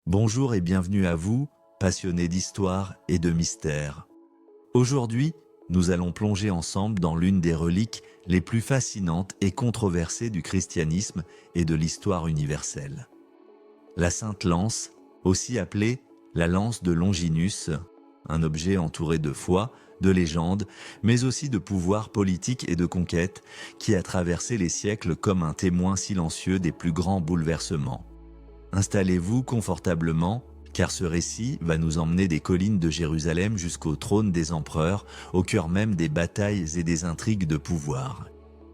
Bonjour et bienvenue à vous, passionnés d'histoire et de mystère. Aujourd'hui, nous allons plonger ensemble dans l'une des reliques les plus fascinantes et controversées du christianisme et de l'histoire universelle. La Sainte Lance, aussi appelée la lance de Longinus, un objet entouré de foi, de légendes, mais aussi de pouvoir politique et de conquête qui a traversé les siècles comme un témoin silencieux des plus grands bouleversements. Installez-vous confortablement, car ce récit va nous emmener des collines de Jérusalem jusqu'au trône des empereurs, au cœur même des batailles et des intrigues de pouvoir.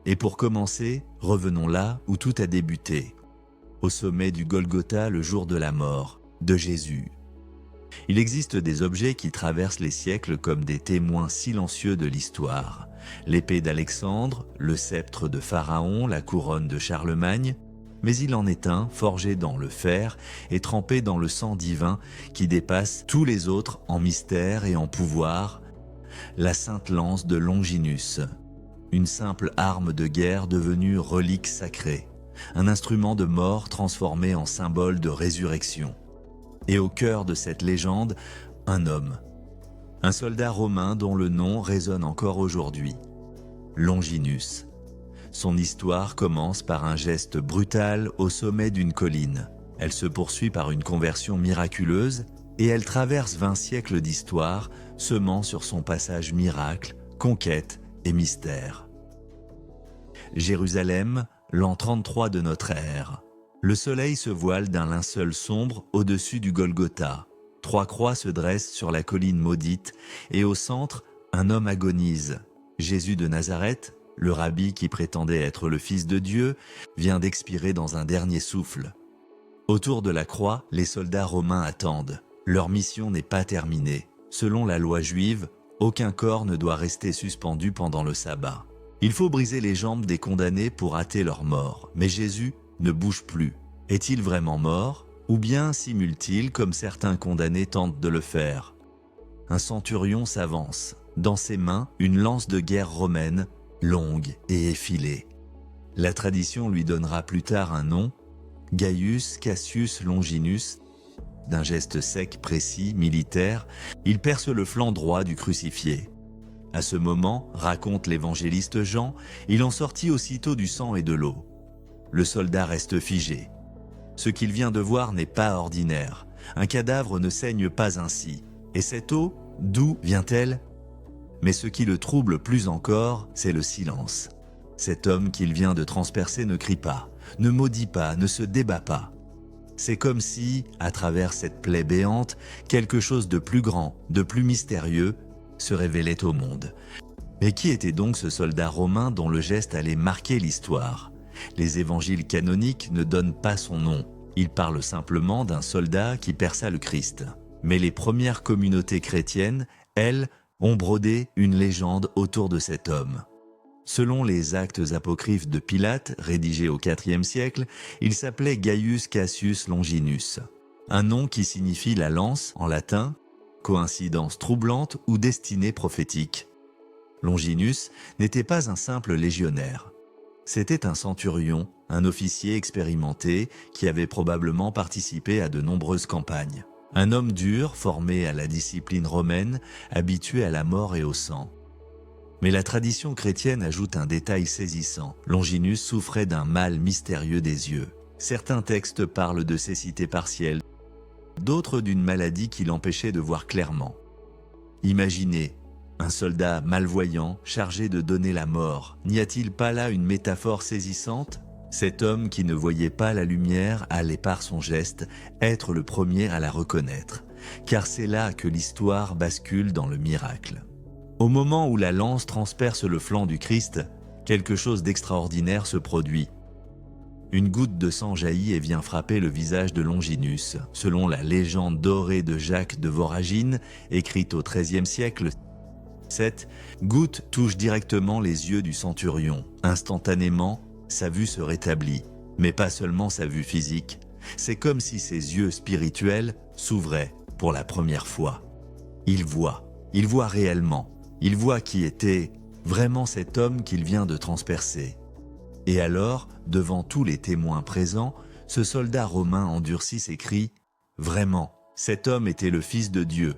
Et pour commencer, revenons là où tout a débuté, au sommet du Golgotha le jour de la mort de Jésus. Il existe des objets qui traversent les siècles comme des témoins silencieux de l'histoire. L'épée d'Alexandre, le sceptre de Pharaon, la couronne de Charlemagne, mais il en est un forgé dans le fer et trempé dans le sang divin qui dépasse tous les autres en mystère et en pouvoir, la Sainte Lance de Longinus, une simple arme de guerre devenue relique sacrée, un instrument de mort transformé en symbole de résurrection. Et au cœur de cette légende, un homme, un soldat romain dont le nom résonne encore aujourd'hui, Longinus. Son histoire commence par un geste brutal au sommet d'une colline. Elle se poursuit par une conversion miraculeuse et elle traverse 20 siècles d'histoire, semant sur son passage miracle, conquête et mystère. Jérusalem, l'an 33 de notre ère. Le soleil se voile d'un linceul sombre au-dessus du Golgotha. 3 croix se dressent sur la colline maudite et au centre, un homme agonise. Jésus de Nazareth, le rabbi qui prétendait être le Fils de Dieu, vient d'expirer dans un dernier souffle. Autour de la croix, les soldats romains attendent. Leur mission n'est pas terminée. Selon la loi juive, aucun corps ne doit rester suspendu pendant le sabbat. Il faut briser les jambes des condamnés pour hâter leur mort. Mais Jésus ne bouge plus. Est-il vraiment mort? Ou bien simule-t-il comme certains condamnés tentent de le faire? Un centurion s'avance. Dans ses mains, une lance de guerre romaine, longue et effilée. La tradition lui donnera plus tard un nom, Gaius Cassius Longinus. D'un geste sec, précis, militaire, il perce le flanc droit du crucifié. À ce moment, raconte l'évangéliste Jean, il en sortit aussitôt du sang et de l'eau. Le soldat reste figé. Ce qu'il vient de voir n'est pas ordinaire. Un cadavre ne saigne pas ainsi. Et cette eau, d'où vient-elle ? Mais ce qui le trouble plus encore, c'est le silence. Cet homme qu'il vient de transpercer ne crie pas, ne maudit pas, ne se débat pas. C'est comme si, à travers cette plaie béante, quelque chose de plus grand, de plus mystérieux, se révélait au monde. Mais qui était donc ce soldat romain dont le geste allait marquer l'histoire ? Les évangiles canoniques ne donnent pas son nom. Ils parlent simplement d'un soldat qui perça le Christ. Mais les premières communautés chrétiennes, elles, ont brodé une légende autour de cet homme. Selon les actes apocryphes de Pilate, rédigés au IVe siècle, il s'appelait Gaius Cassius Longinus, un nom qui signifie la lance en latin, coïncidence troublante ou destinée prophétique. Longinus n'était pas un simple légionnaire. C'était un centurion, un officier expérimenté qui avait probablement participé à de nombreuses campagnes. Un homme dur, formé à la discipline romaine, habitué à la mort et au sang. Mais la tradition chrétienne ajoute un détail saisissant. Longinus souffrait d'un mal mystérieux des yeux. Certains textes parlent de cécité partielle, d'autres d'une maladie qui l'empêchait de voir clairement. Imaginez, un soldat malvoyant chargé de donner la mort. N'y a-t-il pas là une métaphore saisissante ? Cet homme qui ne voyait pas la lumière allait par son geste être le premier à la reconnaître, car c'est là que l'histoire bascule dans le miracle. Au moment où la lance transperce le flanc du Christ, quelque chose d'extraordinaire se produit. Une goutte de sang jaillit et vient frapper le visage de Longinus. Selon la légende dorée de Jacques de Voragine, écrite au XIIIe siècle, cette goutte touche directement les yeux du centurion. Instantanément, sa vue se rétablit, mais pas seulement sa vue physique. C'est comme si ses yeux spirituels s'ouvraient pour la première fois. Il voit réellement, il voit qui était vraiment cet homme qu'il vient de transpercer. Et alors, devant tous les témoins présents, ce soldat romain endurci s'écrie Vraiment, cet homme était le Fils de Dieu.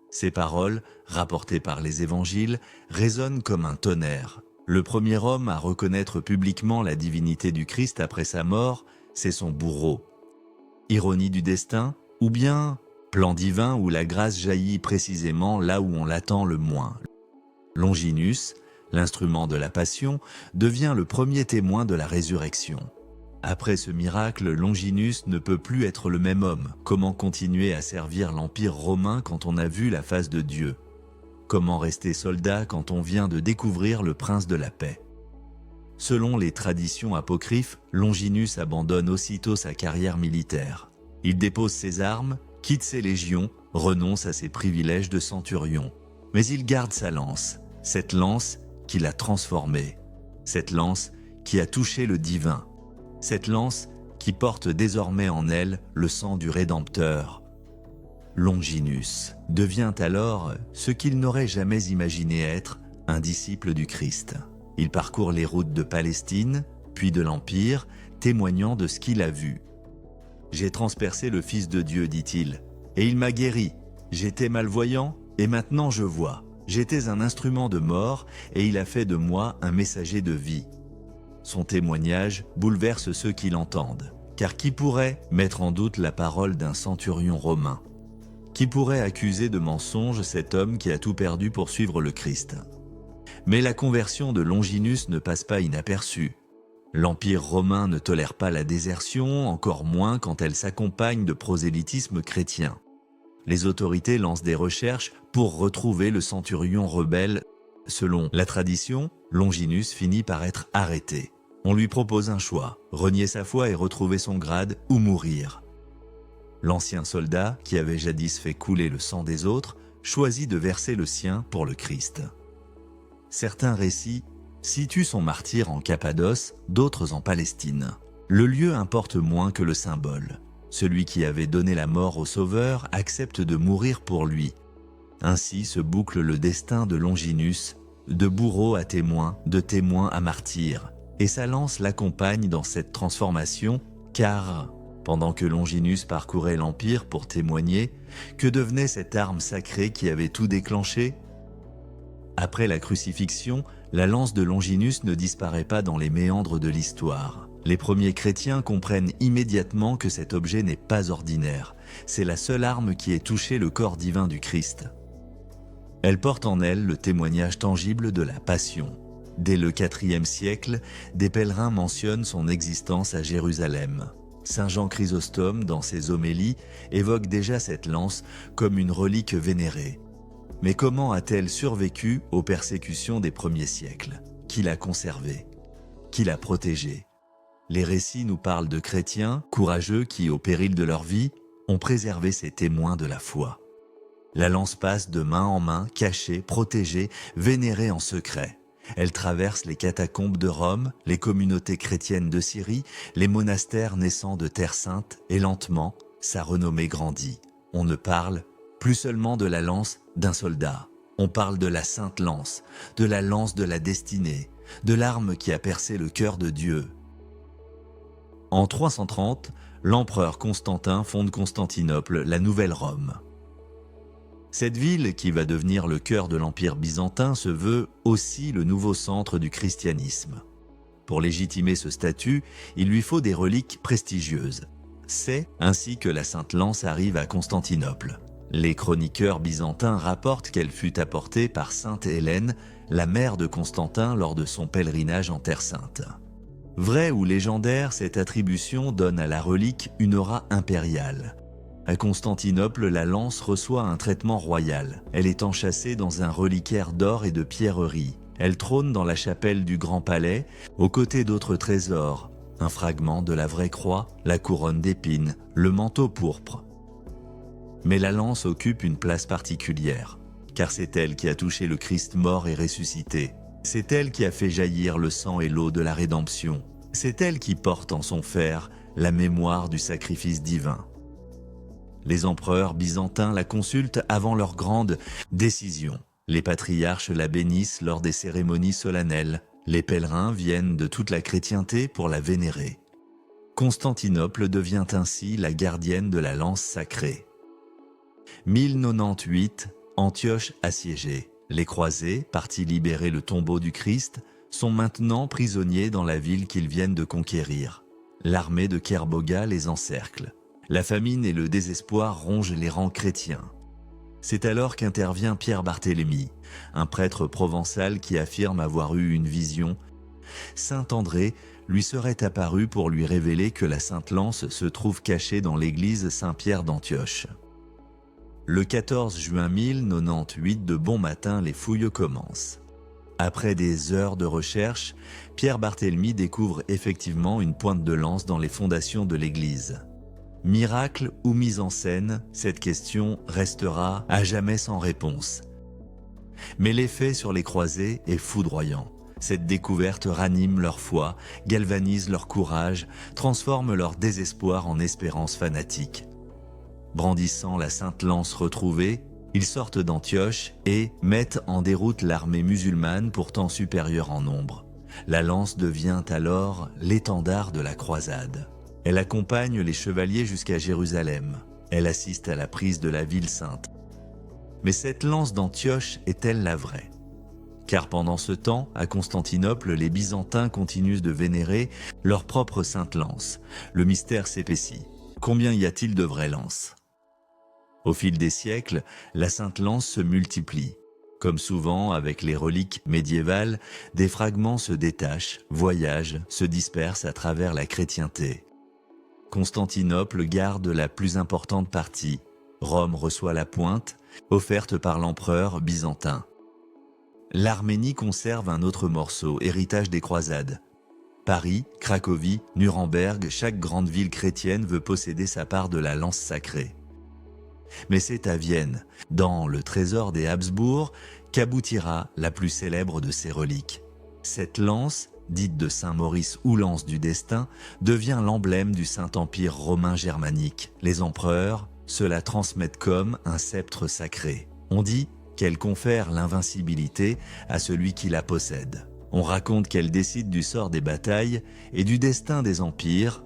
Ces paroles, rapportées par les évangiles, résonnent comme un tonnerre. Le premier homme à reconnaître publiquement la divinité du Christ après sa mort, c'est son bourreau. Ironie du destin, ou bien plan divin où la grâce jaillit précisément là où on l'attend le moins. Longinus, l'instrument de la passion, devient le premier témoin de la résurrection. Après ce miracle, Longinus ne peut plus être le même homme. Comment continuer à servir l'Empire romain quand on a vu la face de Dieu? Comment rester soldat quand on vient de découvrir le prince de la paix? Selon les traditions apocryphes, Longinus abandonne aussitôt sa carrière militaire. Il dépose ses armes, quitte ses légions, renonce à ses privilèges de centurion. Mais il garde sa lance, cette lance qui l'a transformé, cette lance qui a touché le divin, cette lance qui porte désormais en elle le sang du Rédempteur. Longinus devient alors ce qu'il n'aurait jamais imaginé être, un disciple du Christ. Il parcourt les routes de Palestine, puis de l'Empire, témoignant de ce qu'il a vu. « J'ai transpercé le Fils de Dieu, dit-il, et il m'a guéri. J'étais malvoyant, et maintenant je vois. J'étais un instrument de mort, et il a fait de moi un messager de vie. » Son témoignage bouleverse ceux qui l'entendent. Car qui pourrait mettre en doute la parole d'un centurion romain? Qui pourrait accuser de mensonge cet homme qui a tout perdu pour suivre le Christ? Mais la conversion de Longinus ne passe pas inaperçue. L'Empire romain ne tolère pas la désertion, encore moins quand elle s'accompagne de prosélytisme chrétien. Les autorités lancent des recherches pour retrouver le centurion rebelle. Selon la tradition, Longinus finit par être arrêté. On lui propose un choix, renier sa foi et retrouver son grade ou mourir. L'ancien soldat, qui avait jadis fait couler le sang des autres, choisit de verser le sien pour le Christ. Certains récits situent son martyre en Cappadoce, d'autres en Palestine. Le lieu importe moins que le symbole. Celui qui avait donné la mort au Sauveur accepte de mourir pour lui. Ainsi se boucle le destin de Longinus, de bourreau à témoin, de témoin à martyr. Et sa lance l'accompagne dans cette transformation, car, pendant que Longinus parcourait l'Empire pour témoigner, que devenait cette arme sacrée qui avait tout déclenché? Après la crucifixion, la lance de Longinus ne disparaît pas dans les méandres de l'histoire. Les premiers chrétiens comprennent immédiatement que cet objet n'est pas ordinaire. C'est la seule arme qui ait touché le corps divin du Christ. Elle porte en elle le témoignage tangible de la Passion. Dès le IVe siècle, des pèlerins mentionnent son existence à Jérusalem. Saint Jean Chrysostome, dans ses homélies, évoque déjà cette lance comme une relique vénérée. Mais comment a-t-elle survécu aux persécutions des premiers siècles? Qui l'a conservée? Qui l'a protégée? Les récits nous parlent de chrétiens courageux qui, au péril de leur vie, ont préservé ces témoins de la foi. La lance passe de main en main, cachée, protégée, vénérée en secret. Elle traverse les catacombes de Rome, les communautés chrétiennes de Syrie, les monastères naissants de Terre Sainte, et lentement, sa renommée grandit. On ne parle plus seulement de la lance d'un soldat. On parle de la sainte lance, de la lance de la destinée, de l'arme qui a percé le cœur de Dieu. En 330, l'empereur Constantin fonde Constantinople, la nouvelle Rome. Cette ville, qui va devenir le cœur de l'Empire byzantin, se veut aussi le nouveau centre du christianisme. Pour légitimer ce statut, il lui faut des reliques prestigieuses. C'est ainsi que la Sainte Lance arrive à Constantinople. Les chroniqueurs byzantins rapportent qu'elle fut apportée par Sainte Hélène, la mère de Constantin, lors de son pèlerinage en Terre Sainte. Vrai ou légendaire, cette attribution donne à la relique une aura impériale. À Constantinople, la lance reçoit un traitement royal. Elle est enchâssée dans un reliquaire d'or et de pierreries. Elle trône dans la chapelle du Grand Palais, aux côtés d'autres trésors, un fragment de la vraie croix, la couronne d'épines, le manteau pourpre. Mais la lance occupe une place particulière, car c'est elle qui a touché le Christ mort et ressuscité. C'est elle qui a fait jaillir le sang et l'eau de la rédemption. C'est elle qui porte en son fer la mémoire du sacrifice divin. Les empereurs byzantins la consultent avant leur grande décision. Les patriarches la bénissent lors des cérémonies solennelles. Les pèlerins viennent de toute la chrétienté pour la vénérer. Constantinople devient ainsi la gardienne de la lance sacrée. 1098, Antioche assiégée. Les croisés, partis libérer le tombeau du Christ, sont maintenant prisonniers dans la ville qu'ils viennent de conquérir. L'armée de Kerboga les encercle. La famine et le désespoir rongent les rangs chrétiens. C'est alors qu'intervient Pierre Barthélemy, un prêtre provençal qui affirme avoir eu une vision. Saint André lui serait apparu pour lui révéler que la Sainte Lance se trouve cachée dans l'église Saint-Pierre d'Antioche. Le 14 juin 1098, de bon matin, les fouilles commencent. Après des heures de recherche, Pierre Barthélemy découvre effectivement une pointe de lance dans les fondations de l'église. Miracle ou mise en scène, cette question restera à jamais sans réponse. Mais l'effet sur les croisés est foudroyant. Cette découverte ranime leur foi, galvanise leur courage, transforme leur désespoir en espérance fanatique. Brandissant la sainte lance retrouvée, ils sortent d'Antioche et mettent en déroute l'armée musulmane pourtant supérieure en nombre. La lance devient alors l'étendard de la croisade. Elle accompagne les chevaliers jusqu'à Jérusalem. Elle assiste à la prise de la ville sainte. Mais cette lance d'Antioche est-elle la vraie ? Car pendant ce temps, à Constantinople, les Byzantins continuent de vénérer leur propre sainte lance. Le mystère s'épaissit. Combien y a-t-il de vraies lances ? Au fil des siècles, la sainte lance se multiplie. Comme souvent avec les reliques médiévales, des fragments se détachent, voyagent, se dispersent à travers la chrétienté. Constantinople garde la plus importante partie. Rome reçoit la pointe, offerte par l'empereur byzantin. L'Arménie conserve un autre morceau, héritage des croisades. Paris, Cracovie, Nuremberg, chaque grande ville chrétienne veut posséder sa part de la lance sacrée. Mais c'est à Vienne, dans le trésor des Habsbourg, qu'aboutira la plus célèbre de ces reliques. Cette lance, dite de Saint Maurice ou lance du destin, devient l'emblème du Saint-Empire romain germanique. Les empereurs se la transmettent comme un sceptre sacré. On dit qu'elle confère l'invincibilité à celui qui la possède. On raconte qu'elle décide du sort des batailles et du destin des empires.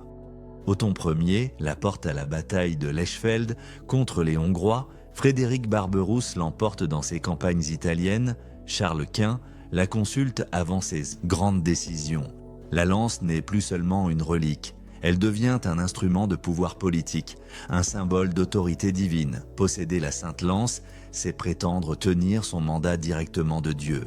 Othon Ier la porte à la bataille de l'Eichsfeld contre les Hongrois, Frédéric Barberousse l'emporte dans ses campagnes italiennes, Charles Quint la consulte avant ses grandes décisions. La lance n'est plus seulement une relique, elle devient un instrument de pouvoir politique, un symbole d'autorité divine. Posséder la Sainte Lance, c'est prétendre tenir son mandat directement de Dieu.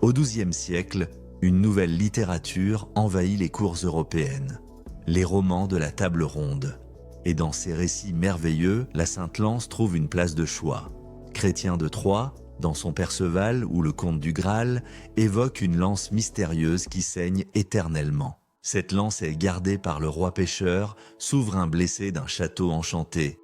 Au XIIe siècle, une nouvelle littérature envahit les cours européennes, les romans de la table ronde. Et dans ces récits merveilleux, la Sainte Lance trouve une place de choix. Chrétien de Troyes, dans son Perceval ou le Conte du Graal, évoque une lance mystérieuse qui saigne éternellement. Cette lance est gardée par le roi pêcheur, souverain blessé d'un château enchanté.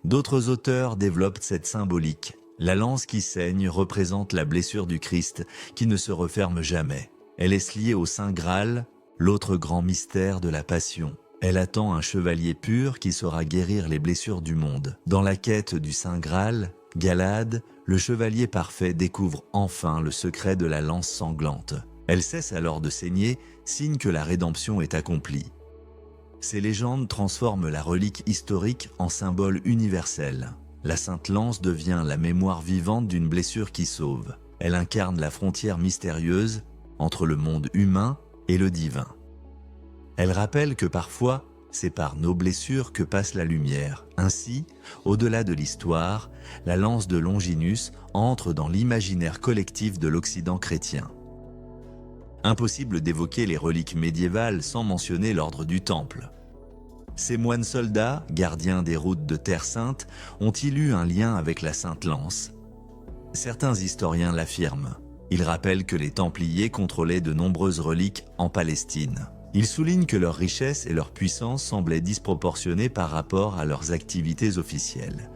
D'autres auteurs développent cette symbolique. La lance qui saigne représente la blessure du Christ qui ne se referme jamais. Elle est liée au Saint Graal, l'autre grand mystère de la Passion. Elle attend un chevalier pur qui saura guérir les blessures du monde. Dans la quête du Saint Graal, Galade, le chevalier parfait découvre enfin le secret de la lance sanglante. Elle cesse alors de saigner, signe que la rédemption est accomplie. Ces légendes transforment la relique historique en symbole universel. La Sainte Lance devient la mémoire vivante d'une blessure qui sauve. Elle incarne la frontière mystérieuse entre le monde humain et le divin. Elle rappelle que parfois, c'est par nos blessures que passe la lumière. Ainsi, au-delà de l'histoire, la lance de Longinus entre dans l'imaginaire collectif de l'Occident chrétien. Impossible d'évoquer les reliques médiévales sans mentionner l'ordre du Temple. Ces moines soldats, gardiens des routes de Terre Sainte, ont-ils eu un lien avec la Sainte Lance ? Certains historiens l'affirment. Ils rappellent que les Templiers contrôlaient de nombreuses reliques en Palestine. Ils soulignent que leur richesse et leur puissance semblaient disproportionnées par rapport à leurs activités officielles.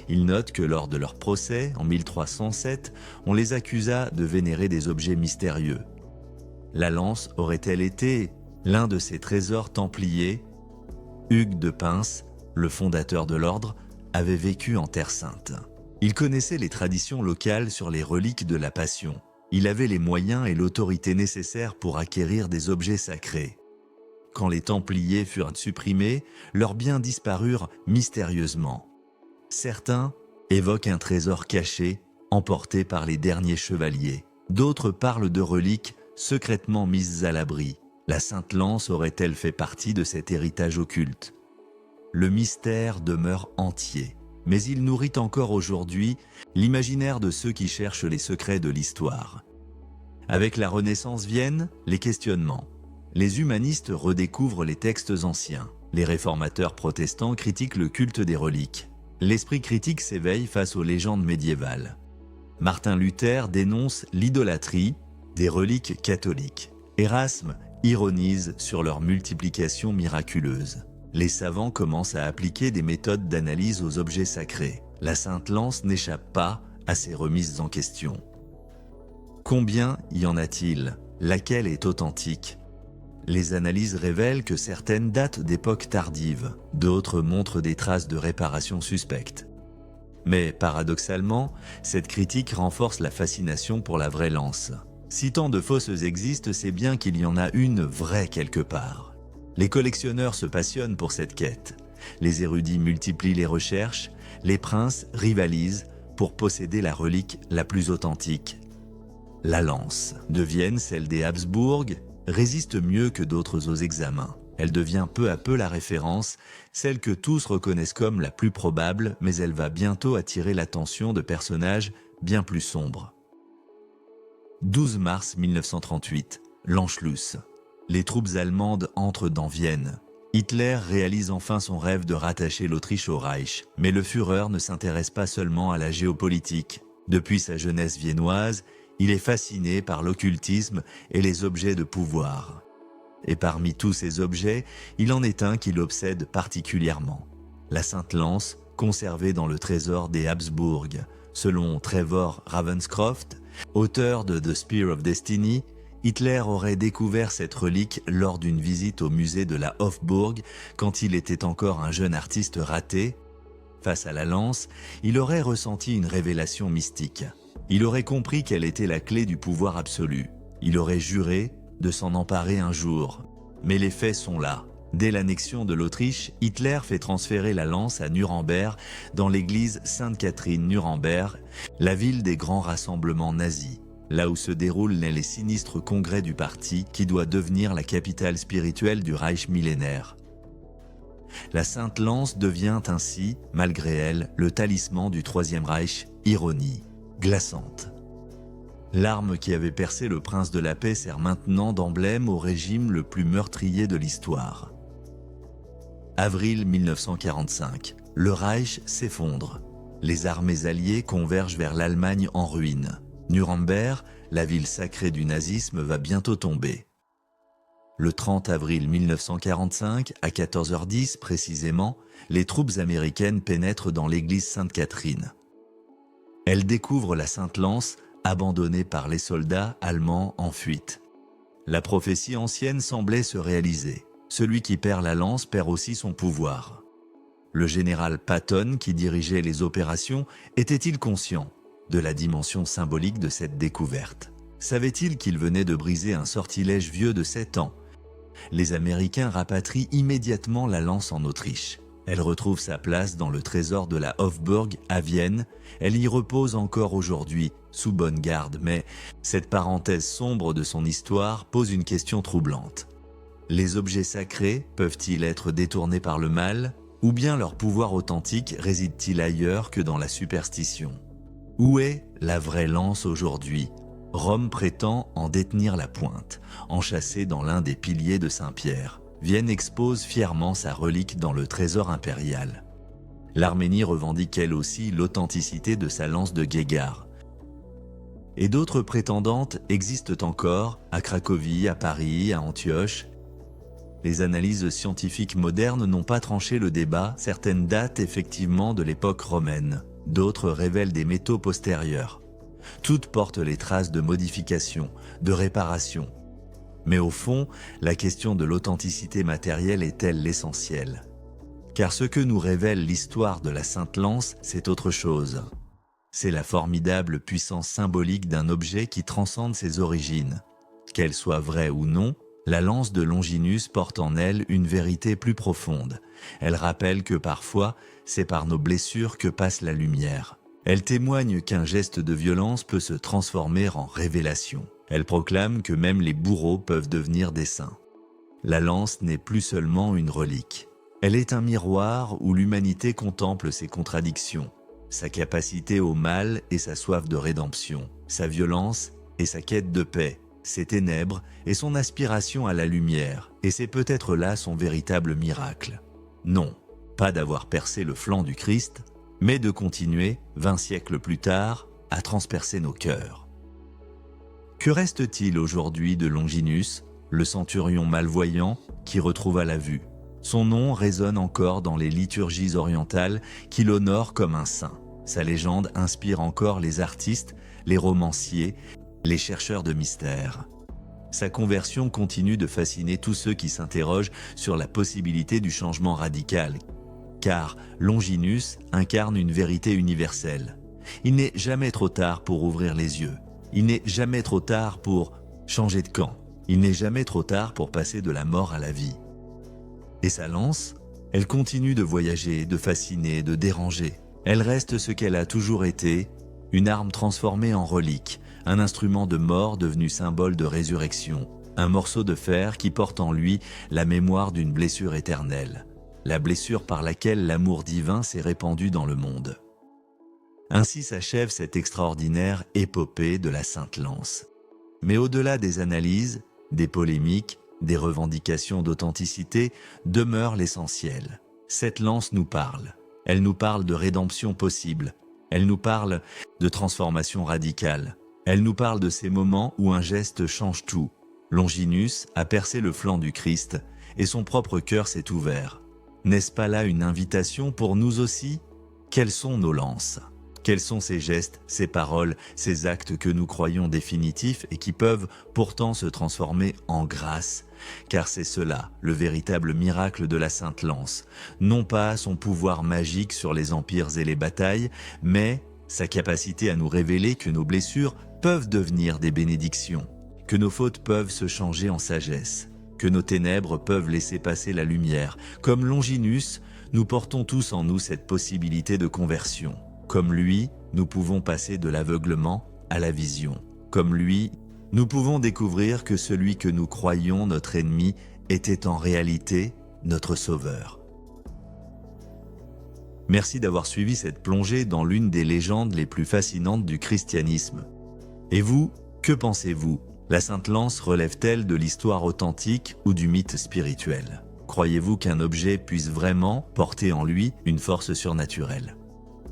Ils notent que lors de leur procès, en 1307, on les accusa de vénérer des objets mystérieux. La lance aurait-elle été l'un de ces trésors templiers ? Hugues de Pins, le fondateur de l'ordre, avait vécu en Terre Sainte. Il connaissait les traditions locales sur les reliques de la Passion. Il avait les moyens et l'autorité nécessaires pour acquérir des objets sacrés. quand les Templiers furent supprimés, leurs biens disparurent mystérieusement. Certains évoquent un trésor caché, emporté par les derniers chevaliers. D'autres parlent de reliques secrètement mises à l'abri. La Sainte Lance aurait-elle fait partie de cet héritage occulte? Le mystère demeure entier, mais il nourrit encore aujourd'hui l'imaginaire de ceux qui cherchent les secrets de l'histoire. Avec la Renaissance viennent les questionnements. Les humanistes redécouvrent les textes anciens. Les réformateurs protestants critiquent le culte des reliques. L'esprit critique s'éveille face aux légendes médiévales. Martin Luther dénonce l'idolâtrie des reliques catholiques. Erasme ironise sur leur multiplication miraculeuse. Les savants commencent à appliquer des méthodes d'analyse aux objets sacrés. La Sainte Lance n'échappe pas à ces remises en question. Combien y en a-t-il? Laquelle est authentique? Les analyses révèlent que certaines datent d'époques tardives, d'autres montrent des traces de réparation suspectes. Mais paradoxalement, cette critique renforce la fascination pour la vraie lance. Si tant de fausses existent, c'est bien qu'il y en a une vraie quelque part. Les collectionneurs se passionnent pour cette quête. Les érudits multiplient les recherches, les princes rivalisent pour posséder la relique la plus authentique. La lance de Vienne, celle des Habsbourg, résiste mieux que d'autres aux examens. Elle devient peu à peu la référence, celle que tous reconnaissent comme la plus probable, mais elle va bientôt attirer l'attention de personnages bien plus sombres. 12 mars 1938, l'Anschluss. Les troupes allemandes entrent dans Vienne. Hitler réalise enfin son rêve de rattacher l'Autriche au Reich, mais le Führer ne s'intéresse pas seulement à la géopolitique. Depuis sa jeunesse viennoise, il est fasciné par l'occultisme et les objets de pouvoir. Et parmi tous ces objets, il en est un qui l'obsède particulièrement. La Sainte Lance, conservée dans le trésor des Habsbourg. Selon Trevor Ravenscroft, auteur de The Spear of Destiny, Hitler aurait découvert cette relique lors d'une visite au musée de la Hofburg quand il était encore un jeune artiste raté. Face à la lance, il aurait ressenti une révélation mystique. Il aurait compris qu'elle était la clé du pouvoir absolu. Il aurait juré de s'en emparer un jour. Mais les faits sont là. Dès l'annexion de l'Autriche, Hitler fait transférer la lance à Nuremberg, dans l'église Sainte-Catherine-Nuremberg, la ville des grands rassemblements nazis, là où se déroulent les sinistres congrès du parti qui doit devenir la capitale spirituelle du Reich millénaire. La Sainte Lance devient ainsi, malgré elle, le talisman du Troisième Reich, ironie glaçante. L'arme qui avait percé le prince de la paix sert maintenant d'emblème au régime le plus meurtrier de l'histoire. Avril 1945, le Reich s'effondre. Les armées alliées convergent vers l'Allemagne en ruine. Nuremberg, la ville sacrée du nazisme, va bientôt tomber. Le 30 avril 1945, à 14h10 précisément, les troupes américaines pénètrent dans l'église Sainte-Catherine. Elles découvrent la Sainte Lance, abandonnée par les soldats allemands en fuite. La prophétie ancienne semblait se réaliser. Celui qui perd la lance perd aussi son pouvoir. Le général Patton, qui dirigeait les opérations, était-il conscient de la dimension symbolique de cette découverte? Savait-il qu'il venait de briser un sortilège vieux de 7 ans? Les Américains rapatrient immédiatement la lance en Autriche. Elle retrouve sa place dans le trésor de la Hofburg à Vienne. Elle y repose encore aujourd'hui, sous bonne garde, mais cette parenthèse sombre de son histoire pose une question troublante. Les objets sacrés peuvent-ils être détournés par le mal, ou bien leur pouvoir authentique réside-t-il ailleurs que dans la superstition? Où est la vraie lance aujourd'hui? Rome prétend en détenir la pointe, enchâssée dans l'un des piliers de Saint-Pierre. Vienne expose fièrement sa relique dans le trésor impérial. L'Arménie revendique elle aussi l'authenticité de sa lance de Guégar. Et d'autres prétendantes existent encore, à Cracovie, à Paris, à Antioche. Les analyses scientifiques modernes n'ont pas tranché le débat, certaines datent effectivement de l'époque romaine, d'autres révèlent des métaux postérieurs. Toutes portent les traces de modification, de réparation. Mais au fond, la question de l'authenticité matérielle est-elle l'essentiel? Car ce que nous révèle l'histoire de la Sainte Lance, c'est autre chose. C'est la formidable puissance symbolique d'un objet qui transcende ses origines. Qu'elle soit vraie ou non, La lance de Longinus porte en elle une vérité plus profonde. Elle rappelle que parfois, c'est par nos blessures que passe la lumière. Elle témoigne qu'un geste de violence peut se transformer en révélation. Elle proclame que même les bourreaux peuvent devenir des saints. La lance n'est plus seulement une relique. Elle est un miroir où l'humanité contemple ses contradictions, sa capacité au mal et sa soif de rédemption, sa violence et sa quête de paix, ses ténèbres et son aspiration à la lumière, et c'est peut-être là son véritable miracle. Non, pas d'avoir percé le flanc du Christ, mais de continuer, 20 siècles plus tard, à transpercer nos cœurs. Que reste-t-il aujourd'hui de Longinus, le centurion malvoyant qui retrouva la vue? Son nom résonne encore dans les liturgies orientales qui l'honorent comme un saint. Sa légende inspire encore les artistes, les romanciers, les chercheurs de mystères. Sa conversion continue de fasciner tous ceux qui s'interrogent sur la possibilité du changement radical, car Longinus incarne une vérité universelle. Il n'est jamais trop tard pour ouvrir les yeux. Il n'est jamais trop tard pour changer de camp. Il n'est jamais trop tard pour passer de la mort à la vie. Et sa lance, elle continue de voyager, de fasciner, de déranger. Elle reste ce qu'elle a toujours été, une arme transformée en relique, un instrument de mort devenu symbole de résurrection, un morceau de fer qui porte en lui la mémoire d'une blessure éternelle, la blessure par laquelle l'amour divin s'est répandu dans le monde. Ainsi s'achève cette extraordinaire épopée de la Sainte Lance. Mais au-delà des analyses, des polémiques, des revendications d'authenticité, demeure l'essentiel. Cette lance nous parle. Elle nous parle de rédemption possible. Elle nous parle de transformation radicale. Elle nous parle de ces moments où un geste change tout. Longinus a percé le flanc du Christ et son propre cœur s'est ouvert. N'est-ce pas là une invitation pour nous aussi? Quelles sont nos lances? Quels sont ces gestes, ces paroles, ces actes que nous croyons définitifs et qui peuvent pourtant se transformer en grâce? Car c'est cela, le véritable miracle de la Sainte Lance. Non pas son pouvoir magique sur les empires et les batailles, mais sa capacité à nous révéler que nos blessures peuvent devenir des bénédictions, que nos fautes peuvent se changer en sagesse, que nos ténèbres peuvent laisser passer la lumière. Comme Longinus, nous portons tous en nous cette possibilité de conversion. Comme lui, nous pouvons passer de l'aveuglement à la vision. Comme lui, nous pouvons découvrir que celui que nous croyions notre ennemi était en réalité notre sauveur. Merci d'avoir suivi cette plongée dans l'une des légendes les plus fascinantes du christianisme. Et vous, que pensez-vous? La Sainte Lance relève-t-elle de l'histoire authentique ou du mythe spirituel? Croyez-vous qu'un objet puisse vraiment porter en lui une force surnaturelle?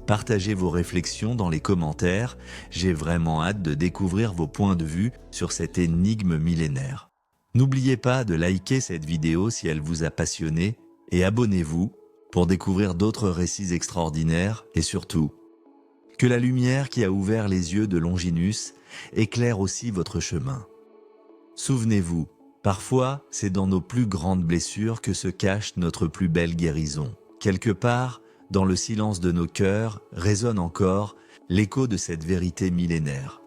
Partagez vos réflexions dans les commentaires, j'ai vraiment hâte de découvrir vos points de vue sur cette énigme millénaire. N'oubliez pas de liker cette vidéo si elle vous a passionné et abonnez-vous pour découvrir d'autres récits extraordinaires et surtout, que la lumière qui a ouvert les yeux de Longinus éclaire aussi votre chemin. Souvenez-vous, parfois c'est dans nos plus grandes blessures que se cache notre plus belle guérison. Quelque part, dans le silence de nos cœurs résonne encore l'écho de cette vérité millénaire.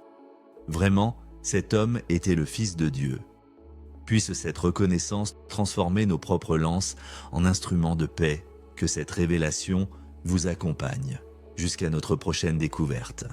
Vraiment, cet homme était le Fils de Dieu. Puisse cette reconnaissance transformer nos propres lances en instruments de paix, que cette révélation vous accompagne jusqu'à notre prochaine découverte.